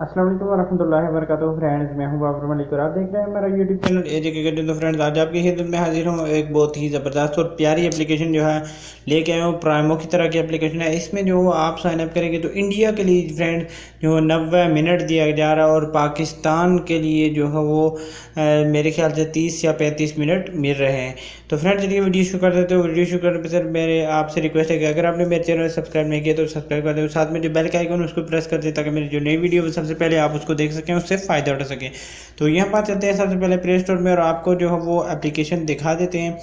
अस्सलाम वालेकुम वरहमतुल्लाहि वबरकातुहू फ्रेंड्स, मैं हूं बाबर मलिक और आप देख रहे हैं मेरा यूट्यूब चैनल एजेके के। तो फ्रेंड्स, आज आपकी खिदमत में हाजिर हूं एक बहुत ही ज़बरदस्त और प्यारी एप्लीकेशन जो है लेके आए हूँ। प्राइमो की तरह की एप्लीकेशन है। इसमें जो आप साइन अप करेंगे तो इंडिया के लिए फ्रेंड जो 90 मिनट दिया जा रहा है और पाकिस्तान के लिए जो है वो मेरे ख्याल से 30 या 35 मिनट मिल रहे हैं। तो फ्रेंड्स, चलिए वीडियो शुरू कर देते हो। वीडियो शुरू करने पर सर मेरे आपसे रिक्वेस्ट है कि अगर आपने मेरे चैनल सब्सक्राइब नहीं किया तो सब्सक्राइब कर दो, साथ में जो बेल का आइकन उसको प्रेस कर दे ताकि मेरी जो नई वीडियो सबसे पहले आप उसको देख सकें, उससे फ़ायदा उठा सकें। तो यहाँ पर चलते हैं सबसे पहले प्ले स्टोर में और आपको जो है वो एप्लीकेशन दिखा देते हैं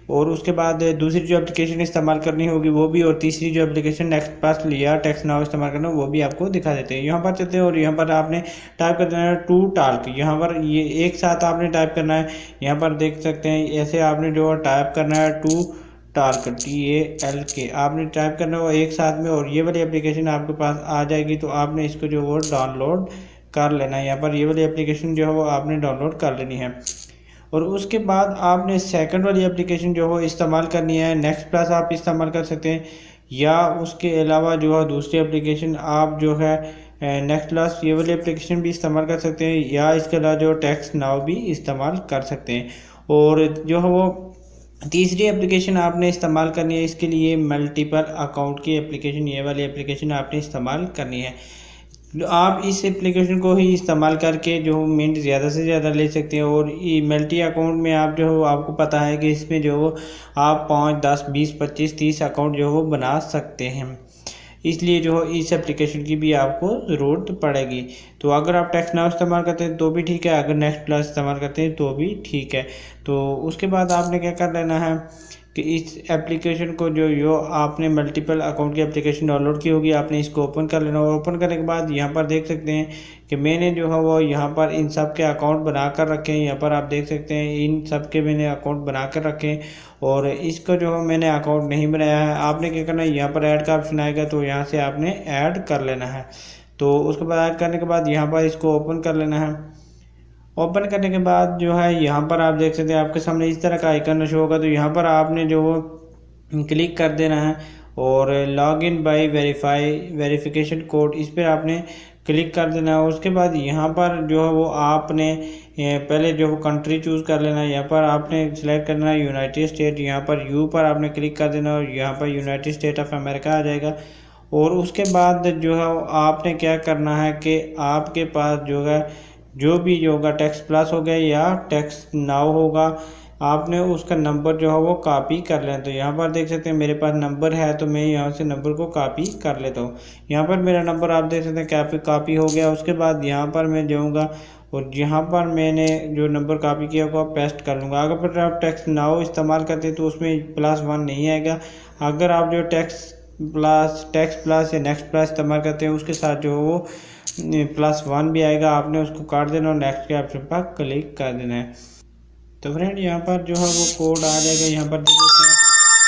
और उसके बाद दूसरी जो एप्लीकेशन इस्तेमाल करनी होगी वो भी, और तीसरी जो एप्लीकेशन नेक्स्ट पास या टेक्स्ट नाउ इस्तेमाल करना वो भी आपको दिखा देते हैं। यहाँ पर चलते हैं और यहाँ पर आपने टाइप कर देना है टू टाल्क। यहाँ पर ये एक साथ आपने टाइप करना है। यहाँ पर देख सकते हैं ऐसे आपने जो टाइप करना है टू टाल्क TALK आपने टाइप करना हो एक साथ में और ये वाली एप्लीकेशन आपके पास आ जाएगी। तो आपने इसको जो वो डाउनलोड कर लेना है। यहाँ पर ये वाली एप्लीकेशन जो है वो आपने डाउनलोड कर लेनी है और उसके बाद आपने सेकंड वाली एप्लीकेशन जो है इस्तेमाल करनी है। नेक्स्ट प्लस आप इस्तेमाल कर सकते हैं या उसके अलावा जो है दूसरी एप्लीकेशन आप जो है नेक्स्ट प्लस ये वाली एप्लीकेशन भी इस्तेमाल कर सकते हैं या इसके अलावा जो टेक्स्ट नाउ भी इस्तेमाल कर सकते हैं। और जो है वो तीसरी एप्लीकेशन आपने इस्तेमाल करनी है। इसके लिए मल्टीपल अकाउंट की एप्लीकेशन, ये वाली एप्लीकेशन आपने इस्तेमाल करनी है। आप इस एप्लीकेशन को ही इस्तेमाल करके जो मिनट ज़्यादा से ज़्यादा ले सकते हैं और मल्टी अकाउंट में आप जो हो आपको पता है कि इसमें जो हो आप 5, 10, 20, 25, 30 अकाउंट जो हो बना सकते हैं। इसलिए जो है इस एप्लीकेशन की भी आपको ज़रूरत पड़ेगी। तो अगर आप टेक्स्ट नाउ इस्तेमाल करते हैं तो भी ठीक है, अगर नेक्स्ट प्लस इस्तेमाल करते हैं तो भी ठीक है। तो उसके बाद आपने क्या कर लेना है कि इस एप्लीकेशन को जो आपने मल्टीपल अकाउंट की एप्लीकेशन डाउनलोड की होगी आपने इसको ओपन कर लेना और ओपन करने के बाद यहाँ पर देख सकते हैं कि मैंने जो है वो यहाँ पर इन सब के अकाउंट बना कर रखे हैं। यहाँ पर आप देख सकते हैं इन सब के मैंने अकाउंट बना कर रखे हैं और इसको जो है मैंने अकाउंट नहीं बनाया है। आपने क्या करना है, यहाँ पर ऐड का ऑप्शन आएगा तो यहाँ से आपने ऐड कर लेना है। तो उसके बाद ऐड करने के बाद यहाँ पर इसको ओपन कर लेना है। ओपन करने के बाद जो है यहाँ पर आप देख सकते हैं आपके सामने इस तरह का आइकन शो होगा। तो यहाँ पर आपने जो वो क्लिक कर देना है और log in by verification code इस पर आपने क्लिक कर देना है। उसके बाद यहाँ पर जो है वो आपने पहले जो कंट्री चूज़ कर लेना है। यहाँ पर आपने सेलेक्ट करना है यूनाइटेड स्टेट। यहाँ पर यू पर आपने क्लिक कर देना और यहाँ पर यूनाइटेड स्टेट ऑफ अमेरिका आ जाएगा। और उसके बाद जो है आपने क्या करना है कि आपके पास जो है जो भी होगा टेक्स्ट प्लस हो गया या टेक्स्ट नाउ होगा, आपने उसका नंबर जो है वो कॉपी कर लें। तो यहाँ पर देख सकते हैं मेरे पास नंबर है तो मैं यहाँ से नंबर को कॉपी कर लेता हूँ। यहाँ पर मेरा नंबर आप देख सकते हैं कॉपी हो गया। उसके बाद यहाँ पर मैं जाऊँगा और यहाँ पर मैंने जो नंबर कॉपी किया होगा पेस्ट कर लूँगा। अगर आप टेक्स्ट नाउ इस्तेमाल करते हैं तो उसमें +1 नहीं आएगा। अगर आप जो टेक्स्ट प्लस या नेक्स्ट प्लस इस्तेमाल करते हैं उसके साथ जो वो +1 भी आएगा। आपने उसको काट देना और नेक्स्ट के ऑप्शन पर क्लिक कर देना है। तो फ्रेंड, यहाँ पर जो है वो कोड आ जाएगा। यहाँ पर देख सकते हैं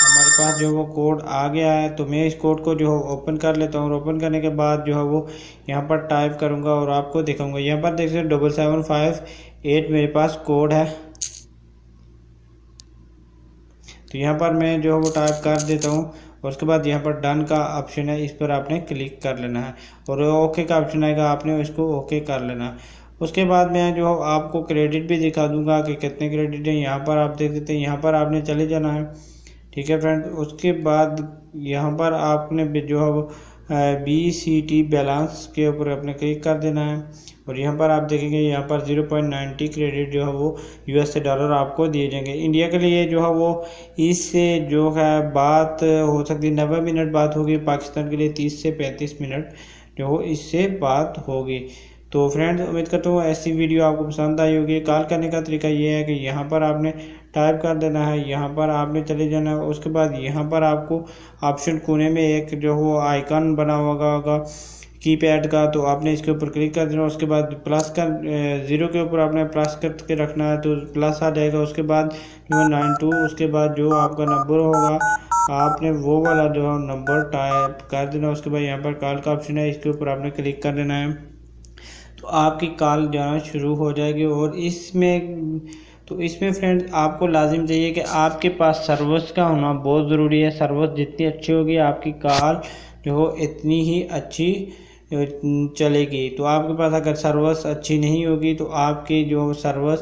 हमारे पास जो वो कोड आ गया है। तो मैं इस कोड को जो है ओपन कर लेता हूँ और ओपन करने के बाद जो है वो यहाँ पर टाइप करूँगा और आपको दिखाऊंगा। यहाँ पर देख सकते 7758 मेरे पास कोड है। तो यहाँ पर मैं जो है वो टाइप कर देता हूँ और उसके बाद यहाँ पर डन का ऑप्शन है, इस पर आपने क्लिक कर लेना है और ओके का ऑप्शन आएगा, आपने इसको ओके कर लेना है। उसके बाद मैं जो आपको क्रेडिट भी दिखा दूंगा कि कितने क्रेडिट हैं। यहाँ पर आप देख सकते हैं, यहाँ पर आपने चले जाना है। ठीक है फ्रेंड, उसके बाद यहाँ पर आपने जो है वो BCT बैलेंस के ऊपर अपने क्लिक कर देना है और यहाँ पर आप देखेंगे यहाँ पर 0.90 क्रेडिट जो है वो US डॉलर आपको दिए जाएंगे। इंडिया के लिए जो है वो इससे जो है बात हो सकती है 90 मिनट बात होगी। पाकिस्तान के लिए 30 से 35 मिनट जो हो इससे बात होगी। तो फ्रेंड्स, उम्मीद करता हूँ ऐसी वीडियो आपको पसंद आई होगी। कॉल करने का तरीका ये है कि यहाँ पर आपने टाइप कर देना है, यहाँ पर आपने चले जाना है। उसके बाद यहाँ पर आपको ऑप्शन कोने में एक जो हो आइकन बना होगा कीपैड का, तो आपने इसके ऊपर क्लिक कर देना। उसके बाद प्लस का 0 के ऊपर आपने प्लस करके रखना है तो प्लस आ जाएगा। उसके बाद 92, उसके बाद जो आपका नंबर होगा आपने वो वाला जो है नंबर टाइप कर देना। उसके बाद यहाँ पर कॉल का ऑप्शन है, इसके ऊपर आपने क्लिक कर देना है तो आपकी कॉल जाना शुरू हो जाएगी। और इसमें फ्रेंड्स आपको लाजिम चाहिए कि आपके पास सर्विस का होना बहुत ज़रूरी है। सर्विस जितनी अच्छी होगी आपकी कॉल जो हो इतनी ही अच्छी चलेगी। तो आपके पास अगर सर्विस अच्छी नहीं होगी तो आपकी जो सर्विस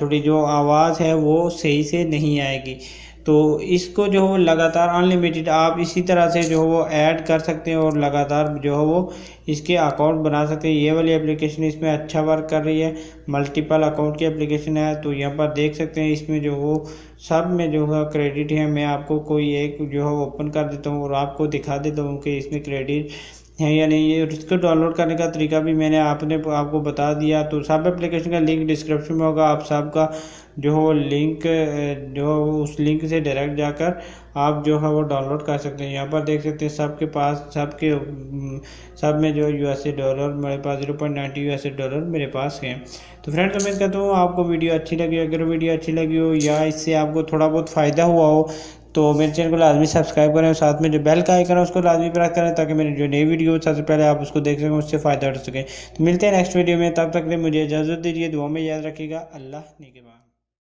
थोड़ी जो आवाज़ है वो सही से नहीं आएगी। तो इसको जो है लगातार अनलिमिटेड आप इसी तरह से जो है वो ऐड कर सकते हैं और लगातार जो है वो इसके अकाउंट बना सकते हैं। ये वाली एप्लीकेशन इसमें अच्छा वर्क कर रही है, मल्टीपल अकाउंट की एप्लीकेशन है। तो यहाँ पर देख सकते हैं इसमें जो वो सब में जो है क्रेडिट है। मैं आपको कोई एक जो है ओपन कर देता हूँ और आपको दिखा देता हूँ कि इसमें क्रेडिट है या नहीं है। इसको डाउनलोड करने का तरीका भी मैंने आपको बता दिया। तो सब एप्लीकेशन का लिंक डिस्क्रिप्शन में होगा, आप सबका जो है वो लिंक जो उस लिंक से डायरेक्ट जाकर आप जो है वो डाउनलोड कर सकते हैं। यहाँ पर देख सकते हैं सबके पास सब में जो यूएसए डॉलर मेरे पास 0.90 यूएसए डॉलर मेरे पास है। तो फ्रेंड्स उम्मीद करता हूँ आपको वीडियो अच्छी लगी। अगर वीडियो अच्छी लगी हो या इससे आपको थोड़ा बहुत फ़ायदा हुआ हो तो मेरे चैनल को लाजमी सब्सक्राइब करें और साथ में जो बेल का आइकन है उसको लाजमी प्रेस करें ताकि मेरी जो नई वीडियो सबसे पहले आप उसको देख सकें, उससे फ़ायदा उठा सकें। तो मिलते हैं नेक्स्ट वीडियो में, तब तक के लिए मुझे इजाज़त दीजिए। दुआ में याद रखिएगा। अल्लाह निगहबान।